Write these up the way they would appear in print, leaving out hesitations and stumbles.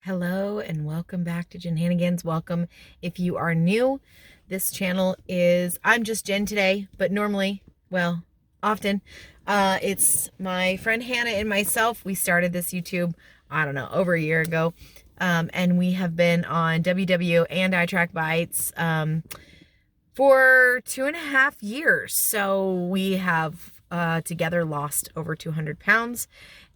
Hello and welcome back to JenHannagans. Welcome if you are new. This channel is, I'm just Jen today, but normally, well, often, it's my friend Hannah and myself. We started this YouTube, I don't know, over a year ago. And we have been on WW and itrackbites for 2.5 years. So we have together lost over 200 pounds,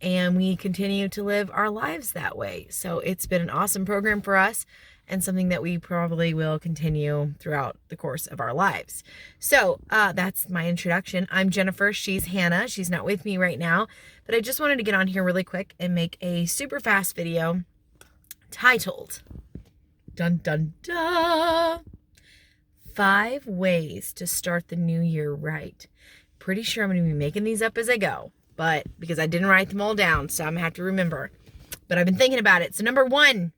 and we continue to live our lives that way. So it's been an awesome program for us and something that we probably will continue throughout the course of our lives. So that's my introduction. I'm Jennifer. She's Hannah. She's not with me right now, but I just wanted to get on here really quick and make a super fast video titled, dun dun dun, 5 ways to start the new year right. Pretty sure I'm going to be making these up as I go, but because I didn't write them all down, so I'm going to have to remember. But I've been thinking about it. So number one,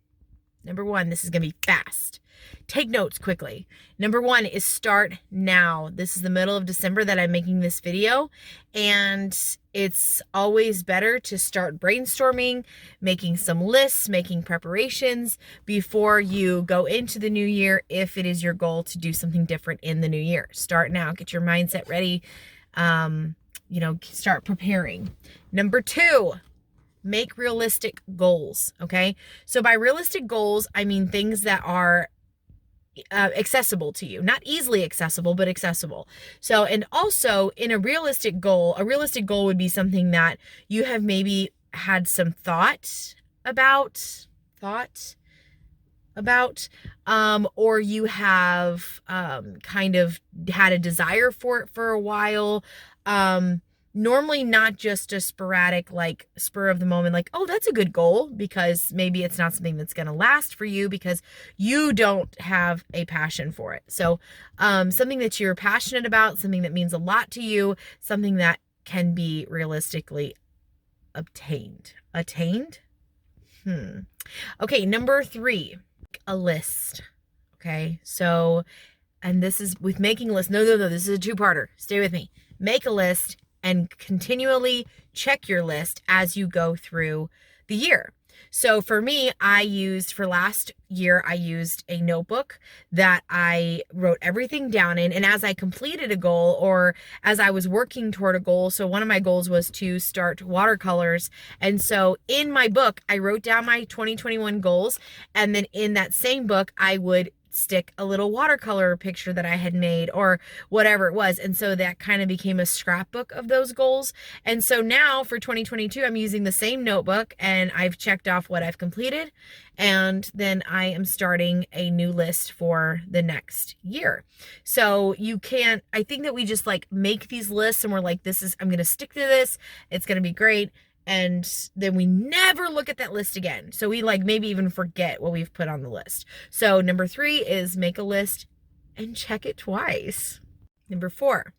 this is going to be fast. Take notes quickly. Number 1 is start now. This is the middle of December that I'm making this video, and it's always better to start brainstorming, making some lists, making preparations before you go into the new year if it is your goal to do something different in the new year. Start now. Get your mindset ready. Start preparing. Number 2, make realistic goals. Okay. So by realistic goals, I mean things that are accessible to you, not easily accessible, but accessible. So, and also in a realistic goal would be something that you have maybe had some thought about, or you have kind of had a desire for it for a while. Normally not just a sporadic, like spur of the moment, like, oh, that's a good goal, because maybe it's not something that's going to last for you because you don't have a passion for it. So something that you're passionate about, something that means a lot to you, something that can be realistically attained. Okay, number 3, a list. Okay, so, and this is with making a list. No, this is a 2-parter. Stay with me. Make a list and continually check your list as you go through the year. So for me, for last year, I used a notebook that I wrote everything down in. And as I completed a goal, or as I was working toward a goal, so one of my goals was to start watercolors. And so in my book, I wrote down my 2021 goals. And then in that same book, I would stick a little watercolor picture that I had made or whatever it was. And so that kind of became a scrapbook of those goals. And so now for 2022, I'm using the same notebook and I've checked off what I've completed. And then I am starting a new list for the next year. So I think that we just like make these lists and we're like, I'm going to stick to this. It's going to be great. And then we never look at that list again. So we like maybe even forget what we've put on the list. So number 3 is make a list and check it twice. Number 4,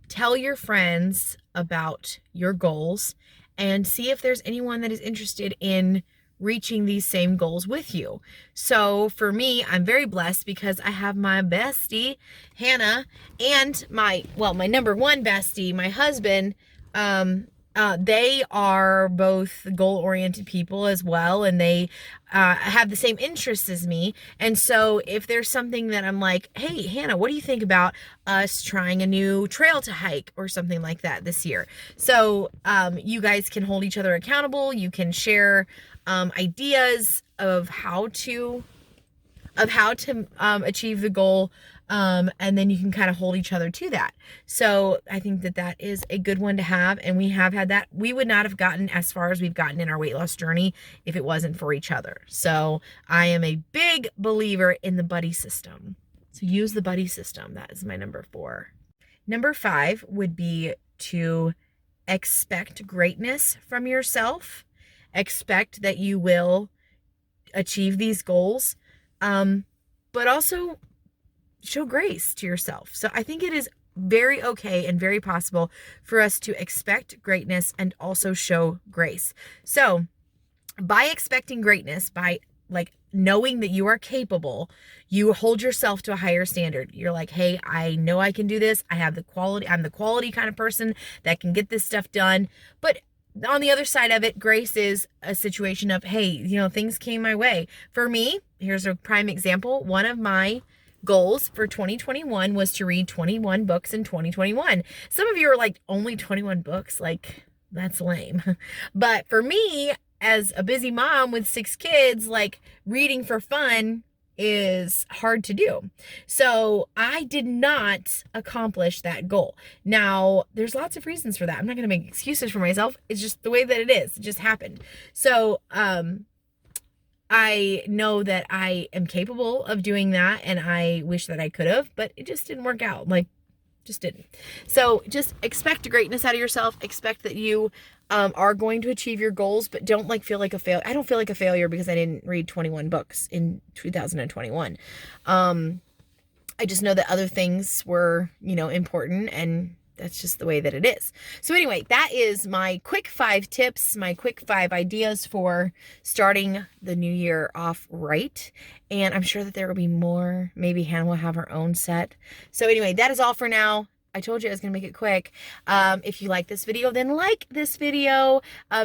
tell your friends about your goals and see if there's anyone that is interested in reaching these same goals with you. So for me, I'm very blessed because I have my bestie, Hannah, and my number 1 bestie, my husband. They are both goal-oriented people as well, and they have the same interests as me. And so if there's something that I'm like, hey, Hannah, what do you think about us trying a new trail to hike or something like that this year? So you guys can hold each other accountable. You can share ideas of how to achieve the goal. And then you can kind of hold each other to that. So I think that is a good one to have. And we have had that. We would not have gotten as far as we've gotten in our weight loss journey if it wasn't for each other. So I am a big believer in the buddy system. So use the buddy system. That is my number 4. Number 5 would be to expect greatness from yourself. Expect that you will achieve these goals. But also show grace to yourself. So I think it is very okay and very possible for us to expect greatness and also show grace. So by expecting greatness, by like knowing that you are capable, you hold yourself to a higher standard. You're like, hey, I know I can do this. I have the quality. I'm the quality kind of person that can get this stuff done. But on the other side of it, grace is a situation of, hey, you know, things came my way. For me, here's a prime example. One of my goals for 2021 was to read 21 books in 2021. Some of you are like, only 21 books? Like, that's lame. But for me, as a busy mom with 6 kids, like, reading for fun is hard to do. So I did not accomplish that goal. Now, there's lots of reasons for that. I'm not going to make excuses for myself. It's just the way that it is. It just happened. So, I know that I am capable of doing that, and I wish that I could have, but it just didn't work out. Like, just didn't. So just expect greatness out of yourself. Expect that you are going to achieve your goals, but don't like feel like a failure. I don't feel like a failure because I didn't read 21 books in 2021. I just know that other things were, you know, important, and that's just the way that it is. So anyway, that is my quick 5 tips, my quick 5 ideas for starting the new year off right. And I'm sure that there will be more. Maybe Hannah will have her own set. So anyway, that is all for now. I told you I was going to make it quick. If you like this video, then like this video,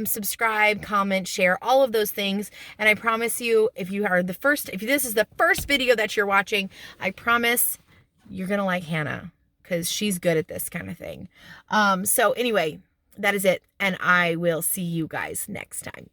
subscribe, comment, share, all of those things. And I promise you, if this is the first video that you're watching, I promise you're going to like Hannah, because she's good at this kind of thing. So anyway, that is it. And I will see you guys next time.